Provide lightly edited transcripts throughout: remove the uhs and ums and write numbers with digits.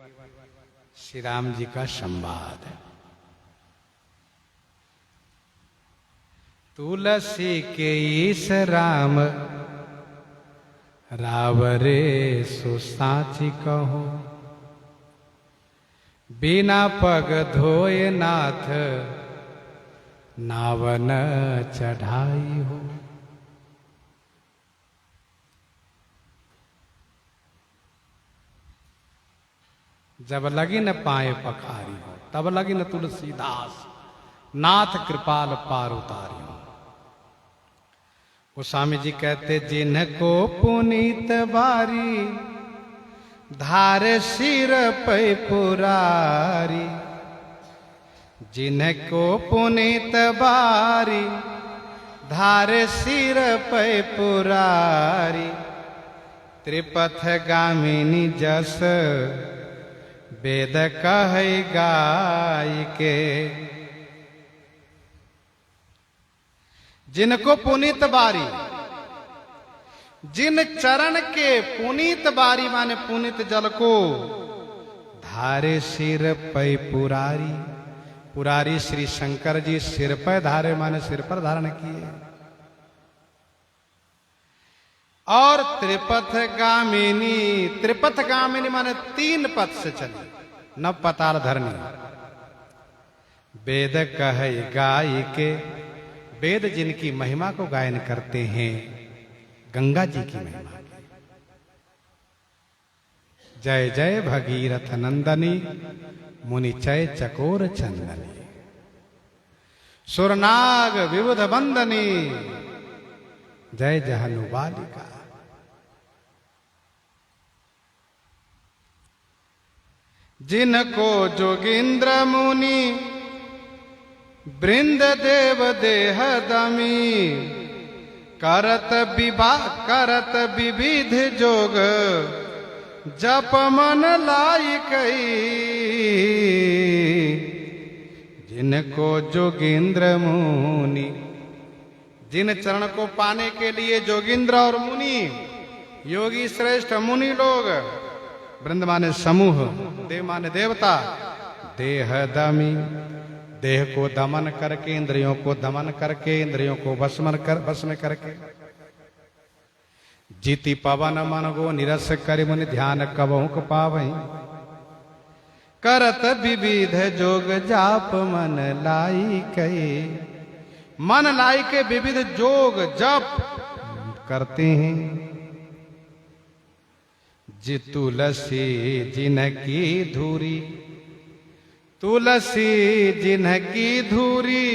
श्री राम जी का संवाद है। तुलसी के ईश राम रावरे सो साची कहो, बिना पग धोए नाथ नावन चढ़ाई हो। जब लगी न पाए पखारी हो, तब लगी न तुलसीदास नाथ कृपाल पार उतारी हो। गोस्वामी जी कहते जिनको पुनीत बारी धार सिर पे पुरारी, जिनको पुनीत बारी धार सिर पे पुरारी, त्रिपथ गामिनी जस वेद कहे गाय के। जिनको पुनीत बारी, जिन चरण के पुनीत बारी माने पुनीत जल को धारे सिर पे पुरारी, पुरारी श्री शंकर जी सिर पर धारे माने सिर पर धारण किए। और त्रिपथ गामिनी, त्रिपथ गामिनी माने 3 पथ से चली, नव पताल धरनी। वेद कहे गाय के, वेद जिनकी महिमा को गायन करते हैं, गंगा जी की महिमा की। जय जय भगीरथ नंदनी मुनि चय चकोर चंदनी, सुरनाग विबुध बंदनी जय जहनु बालिका। जिनको जोगिंद्र मुनि वृंद देव देह दमी, करत विविध जोग जप मन लाई कई। जिनको जोगिंद्र मुनि, जिन चरण को पाने के लिए जोगिंद्र और मुनि योगी श्रेष्ठ मुनि लोग, वृंद माने समूह, देव माने देवता, देह दमी देह को दमन करके, इंद्रियों को दमन करके, इंद्रियों को वश में करके, जीति पवन मन गो निरस करि मुनि ध्यान कबहुक पावहीं। करत विविध जोग जाप मन लाई कई, मन लाई के विविध जोग जप करते हैं। जी तुलसी जिनकी धूरी, तुलसी जिनकी धूरी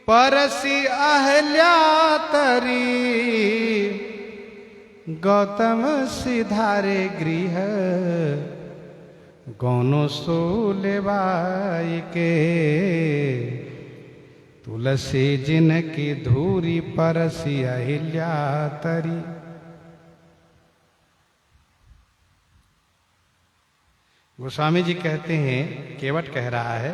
परसी अहल्या तरी, गौतम सिधारे गृह गौनो सो लेवाई के। तुलसी जिनकी धूरी परसी अहिल्या तरी। गोस्वामी जी कहते हैं, केवट कह रहा है,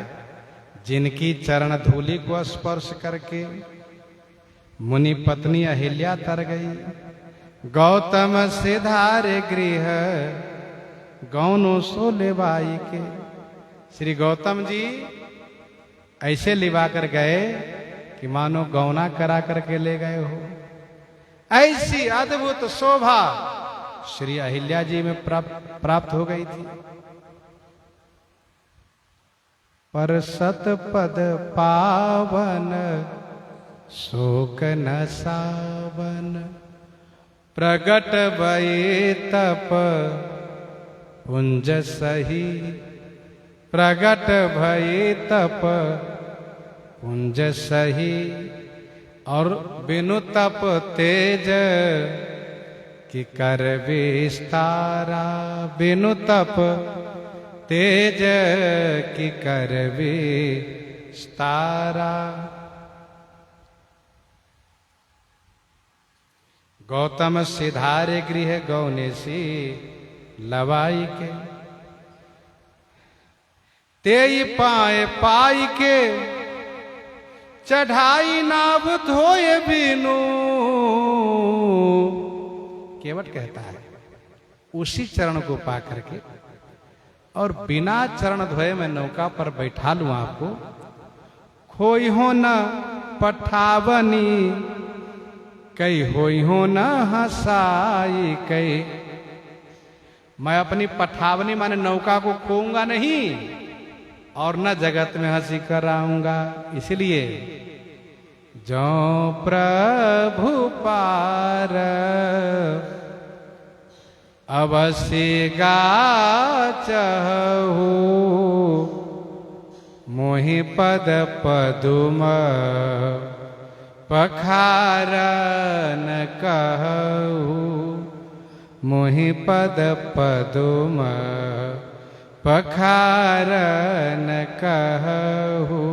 जिनकी चरण धूलि को स्पर्श करके मुनि पत्नी अहिल्या तर गई, गौतम सिधारे गृह गौनो सो लेवाई के। श्री गौतम जी ऐसे लिवा कर गए कि मानो गौना करा करके ले गए हो। ऐसी अद्भुत शोभा श्री अहिल्या जी में प्राप्त हो गई थी। पर सतपद पावन शोक न सावन, प्रगट भये तप पुंज सही, प्रगट भये तप पुंज सही। और बिनु तप तेज कि कर विस्तारा, बिनु तप तेज की कर विस्तारा। गौतम सिधारे गृह गौने सी लवाई के, तेई पाए पाई के चढ़ाई नाव धोए बिनु। केवट कहता है उसी चरण को पा करके और बिना चरण धोए मैं नौका पर बैठा लूं आपको। खोई हो न पठावनी, कई होई हो न हंसाई कई। मैं अपनी पठावनी माने नौका को खोऊंगा नहीं और न जगत में हंसी कराऊंगा। इसलिए जो प्रभु पार अवश्य गाचहु, मोहि पद पदुम पखारन कहु, मोहि पद पदुम पखारन कहु।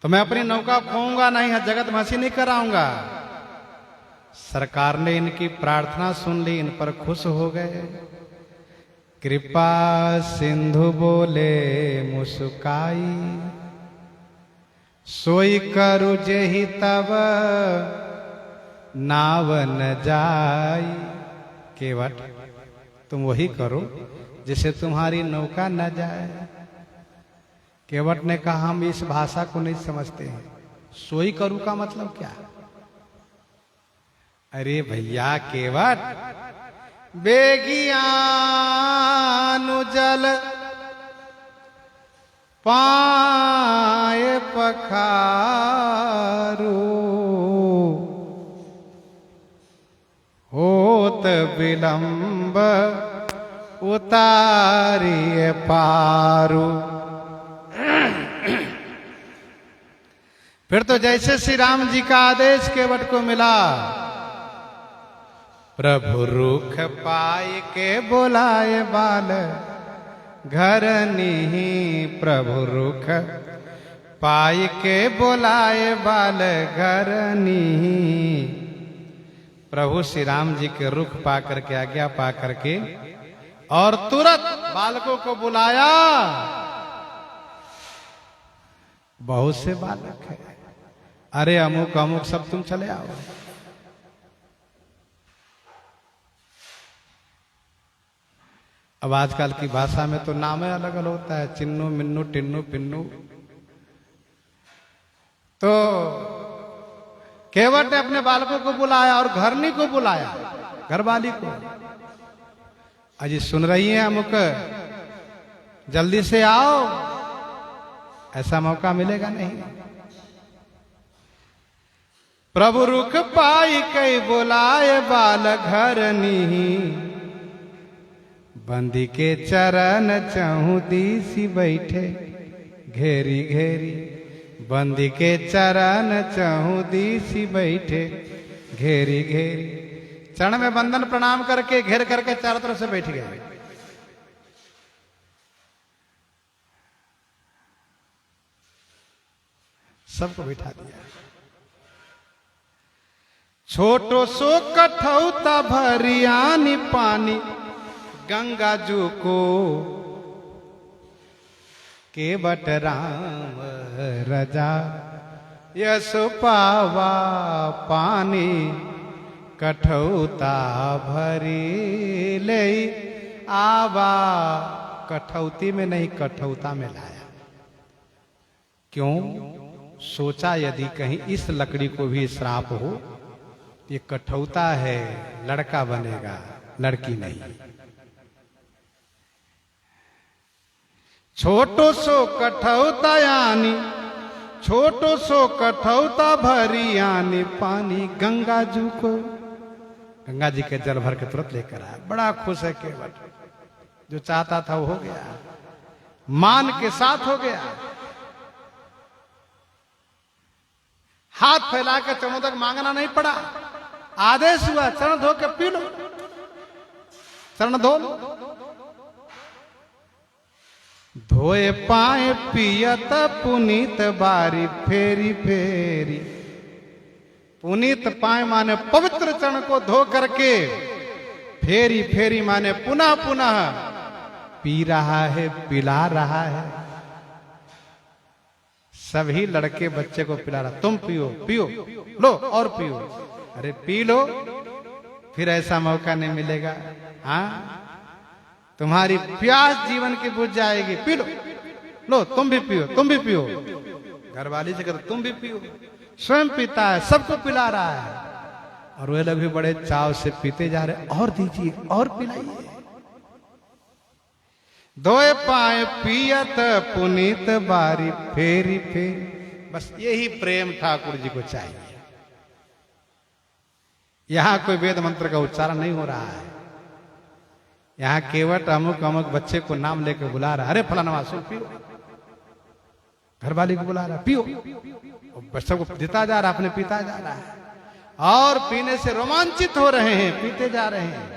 तो मैं अपनी नौका खोऊंगा नहीं, जगत में हंसी नहीं कराऊंगा। सरकार ने इनकी प्रार्थना सुन ली, इन पर खुश हो गए। कृपा सिंधु बोले मुस्काई, सोई करु जेहि तब नाव न जाई। केवट तुम वही करो जिसे तुम्हारी नौका न जाए। केवट ने कहा हम इस भाषा को नहीं समझते हैं। सोई करू का मतलब क्या? अरे भैया केवट, बेगियानु जल पाए पखारू, होत विलंब उतारिए पारू। फिर तो जैसे श्री राम जी का आदेश केवट को मिला, प्रभु रुख पाए के बोलाए बाल घर निहि। प्रभु रुख पाए के बोलाए बाल घर निहि। प्रभु श्री राम जी के रुख पा करके, आज्ञा पा करके और तुरंत बालकों को बुलाया। बहुत से बालक है, अरे अमुक अमुक सब तुम चले आओ। अब आजकल की भाषा में तो नाम अलग अलग होता है, चिन्नू मिन्नू टिन्नू पिन्नू। तो केवट ने अपने बालकों को बुलाया और घरनी को बुलाया, घरवाली को। अजी सुन रही हैं अमुक, जल्दी से आओ। ऐसा मौका मिलेगा नहीं। प्रभु रुख पाई कई बोलाए बाल घर निहि। बंदी के चरण चहु दीसी बैठे घेरी घेरी। बंदी के चरण चहु दीसी बैठे घेरी घेरी। चरण में बंधन प्रणाम करके घेर करके चारों तरफ से बैठ गए। सबको बिठा दिया। छोटो सो कठौता भरियानी पानी गंगा जू को। केवट राम रजा यसो पावा पानी। कठौता भरी ले आवा। कठौती में नहीं, कठौता में लाया। क्यों? सोचा यदि कहीं इस लकड़ी को भी श्राप हो, ये कठौता है, लड़का बनेगा, लड़की नहीं। छोटो सो कठौता यानी, छोटो सो कठौता भरी यानी पानी गंगा जू को। गंगा जी के जल भर के तुरंत लेकर आया। बड़ा खुश है केवट, जो चाहता था वो हो गया, मान के साथ हो गया। हाथ फैला के चरणों तक मांगना नहीं पड़ा, आदेश हुआ चरण धो के पी लो, चरण धो लो। धोए पाए पियत पुनीत बारी फेरी फेरी। पुनीत पाए माने पवित्र चरण को धो करके, फेरी फेरी माने पुनः पुनः पी रहा है, पिला रहा है। सभी लड़के बच्चे को पिला रहा, तुम पियो पियो, लो और पियो। अरे पी लो, फिर ऐसा मौका नहीं मिलेगा। हाँ, तुम्हारी प्यास जीवन की बुझ जाएगी, पी लो, लो तुम भी पियो, तुम भी पियो। घरवाली से कहते तुम भी पियो, स्वयं पीता है, सबको पिला रहा है, और वे लोग भी बड़े चाव से पीते जा रहे, और दीजिए और पिलाइए। दोए पाए पियत पुनीत बारी फेरी फेरी। बस यही प्रेम ठाकुर जी को चाहिए। यहां कोई वेद मंत्र का उच्चारण नहीं हो रहा है, यहां केवट अमुक अमुक बच्चे को नाम लेकर बुला रहा है, अरे फलाना सुन पियो, घरवाली को बुला रहा पियो, बच्चों को देता जा रहा, अपने पीता जा रहा है, और पीने से रोमांचित हो रहे हैं, पीते जा रहे हैं।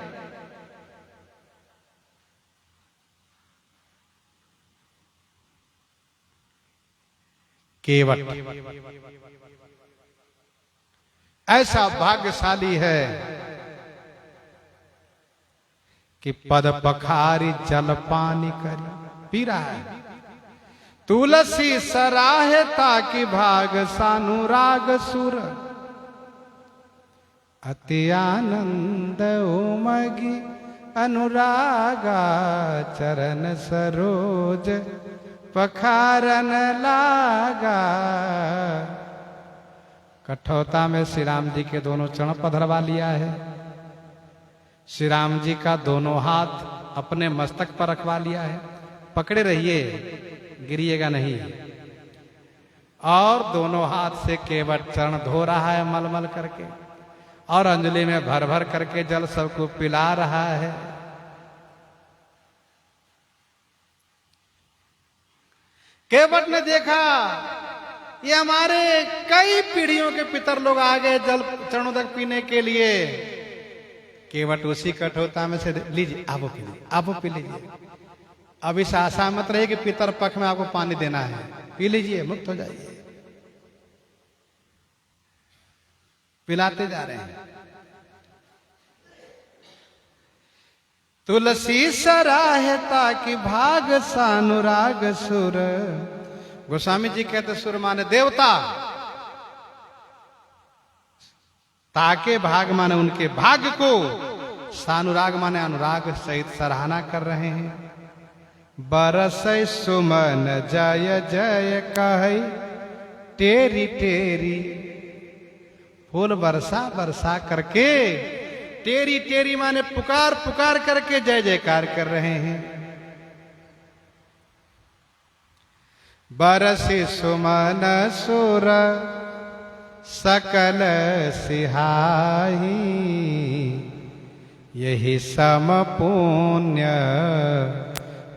केवट ऐसा भाग्यशाली है कि पद पखारी जल पानी करी, पी रहा है। तुलसी सराहे ताकि भाग सानुराग सुर, अति आनंद उमगी अनुरागा चरण सरोज पखारन लागा। कठौता में श्री राम जी के दोनों चरण पधरवा लिया है, श्री राम जी का दोनों हाथ अपने मस्तक पर रखवा लिया है, पकड़े रहिए गिरिएगा नहीं, और दोनों हाथ से केवट चरण धो रहा है मलमल करके, और अंजलि में भर भर करके जल सबको पिला रहा है। केवट ने देखा ये हमारे कई पीढ़ियों के पितर लोग आ गए जल चरणों तक पीने के लिए। केवट उसी कठोता में से लीजिए, आप पी लीजिए, आप पी लीजिए। अब इस आशा मत रहे कि पितर पक्ष में आपको पानी देना है, पी लीजिए, मुक्त हो जाइए। पिलाते जा रहे हैं। तुलसी सराहता की भाग सानुराग सुर। गोस्वामी जी कहते सुर माने देवता, ताके भाग माने उनके भाग्य को, सानुराग माने अनुराग सहित सराहना कर रहे हैं। बरस सुमन जय जय कहे टेरी टेरी, फूल बरसा बरसा करके, टेरी टेरी माने पुकार पुकार करके जय जयकार कर रहे हैं। बरसी सुमन सुर सकल सिहाही, यही सम पुण्य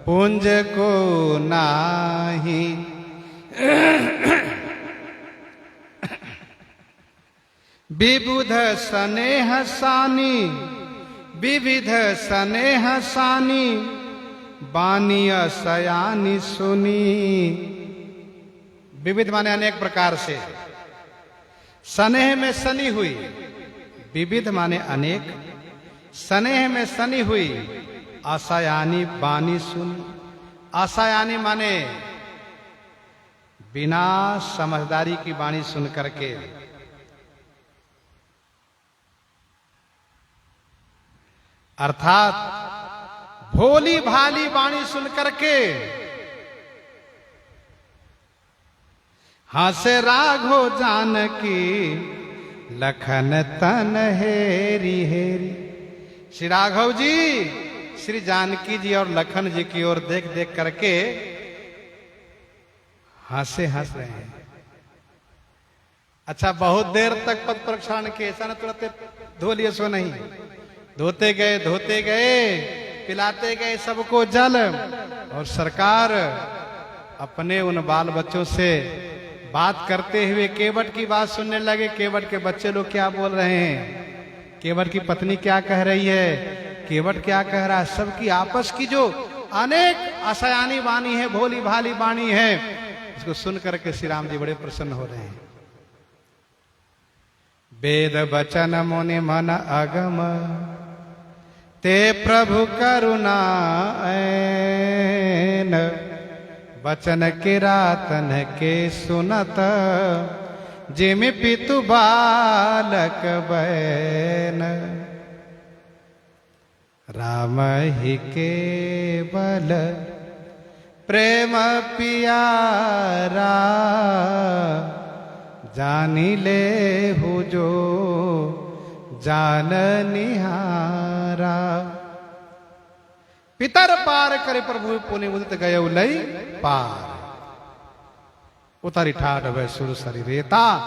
पुंज को नाही। विबुध स्नेह सानी, विविध स्नेह सानी, बानिय सयानी सुनी। विविध माने अनेक प्रकार से, स्नेह में सनी हुई, विविध माने अनेक, स्नेह में सनी हुई, आसायानी बानी सुनी। आसायानी माने बिना समझदारी की बाणी सुन करके, अर्थात भोली भाली वाणी सुन करके, हासे राघो जानकी लखन तन हेरी हेरी। श्री राघव जी श्री जानकी जी और लखन जी की ओर देख देख करके हंस रहे हैं। अच्छा, बहुत देर तक पद प्रक्षालन के, ऐसा न तुरंत धो लिए सो नहीं, धोते गए पिलाते गए सबको जल। और सरकार अपने उन बाल बच्चों से बात करते हुए केवट की बात सुनने लगे। केवट के बच्चे लोग क्या बोल रहे हैं, केवट की पत्नी क्या कह रही है, केवट क्या कह रहा है, सबकी आपस की जो अनेक आसायानी वाणी है, भोली भाली वाणी है, इसको सुन करके श्री राम जी बड़े प्रसन्न हो रहे हैं। वेद वचन मुनि मन अगम, ते प्रभु करुणा ऐन। वचन किरातन के सुनत, जिमि पितु बालक बैन। राम ही केवल प्रेम पियारा, जानी ले हु जो जान निहारा। पितर पार करे प्रभु पुनि उदित गय लई पार, उतरी ठाठ वह सुर सरी रेता,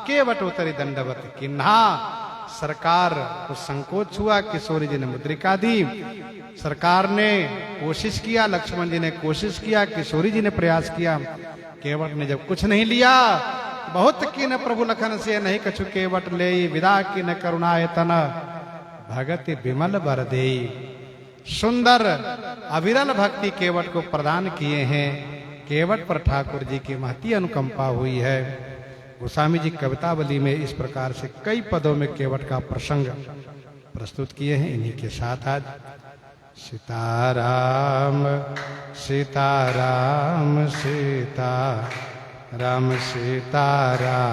केवट उतरी दंडवत किन्हा। सरकार को संकोच हुआ, किशोरी जी ने मुद्रिका दी। सरकार ने कोशिश किया, लक्ष्मण जी ने कोशिश किया, किशोरी जी ने प्रयास किया। केवट ने जब कुछ नहीं लिया, बहुत किन प्रभु लखन से नहीं कछु केवट ले, विदा किन करुणायतन भगति विमल बर दे। सुंदर अविरल भक्ति केवट को प्रदान किए हैं। केवट पर ठाकुर जी की महती अनुकंपा हुई है। गोस्वामी जी कवितावली में इस प्रकार से कई पदों में केवट का प्रसंग प्रस्तुत किए हैं। इन्हीं के साथ आज सीताराम सीताराम सीताराम सीताराम।